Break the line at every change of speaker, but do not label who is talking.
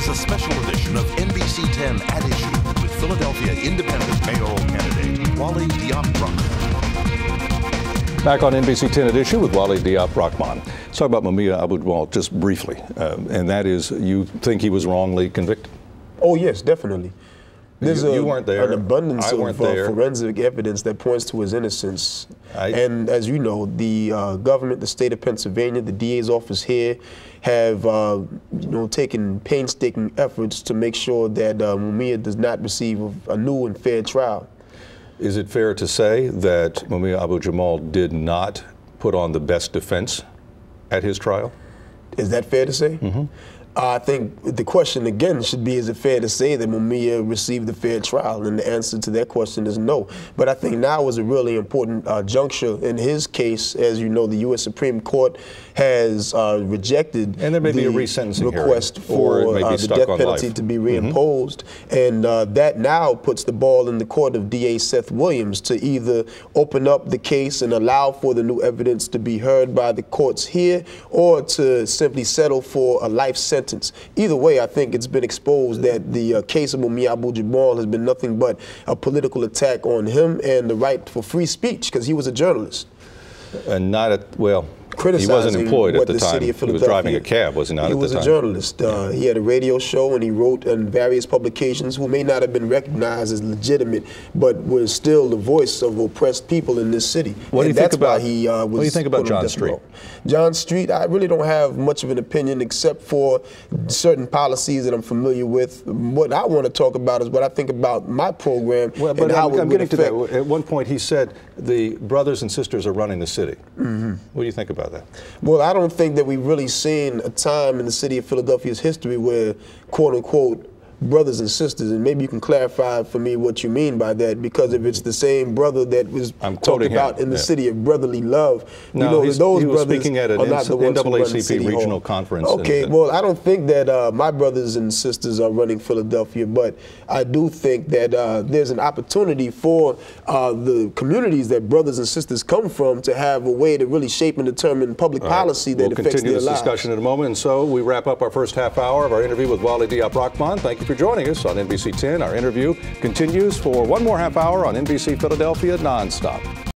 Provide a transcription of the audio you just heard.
is a special edition of NBC 10 at Issue with Philadelphia Independent Mayoral candidate Wali Diop Rahman.
Back on NBC 10 at Issue with Wali Diop Rahman. Let's talk about Mumia Abu Jamal just briefly, and that is, you think he was wrongly convicted?
Oh yes, definitely. There's
you weren't there.
An abundance of
forensic
evidence that points to his innocence. And as you know, the government, the state of Pennsylvania, the DA's office here have taken painstaking efforts to make sure that Mumia does not receive a new and fair trial.
Is it fair to say that Mumia Abu Jamal did not put on the best defense at his trial?
Is that fair to say?
Mm-hmm.
I think the question again should be, is it fair to say that Mumia received a fair trial? And the answer to that question is no. But I think now is a really important juncture in his case. As you know, the U.S. Supreme Court has rejected
and there may be a resentencing
request for the death penalty to be reimposed. Mm-hmm. And that now puts the ball in the court of DA Seth Williams to either open up the case and allow for the new evidence to be heard by the courts here, or to simply settle for a life sentence. Either way, I think it's been exposed that the case of Mumia Abu Jamal has been nothing but a political attack on him and the right for free speech, because he was a journalist.
And not at, well,
criticizing
he wasn't employed at the time.
City of
he was driving a cab, was he not, at the time?
He was a journalist. He had a radio show, and he wrote in various publications who may not have been recognized as legitimate, but was still the voice of oppressed people in this city.
What do you think about,
what do
you think about John Street?
John Street, I really don't have much of an opinion except for certain policies that I'm familiar with. What I want to talk about is what I think about my program.
Well, but I'm getting to that. At one point he said the brothers and sisters are running the city. Mm-hmm. What do you think about that?
Well, I don't think that we've really seen a time in the city of Philadelphia's history where, quote unquote, brothers and sisters, and maybe you can clarify for me what you mean by that, because if it's the same brother that was talked about in the city of brotherly love,
no,
those
he was
brothers
speaking at an
are not the ones who run
NAACP
City
regional
Hall.
conference.
Okay, well, I don't think that my brothers and sisters are running Philadelphia, but I do think that there's an opportunity for the communities that brothers and sisters come from to have a way to really shape and determine public policy that affects their lives.
We'll continue this discussion in a moment, and so we wrap up our first half hour of our interview with Wali Diop Rahman. Thank you for joining us on NBC 10. Our interview continues for one more half hour on NBC Philadelphia nonstop.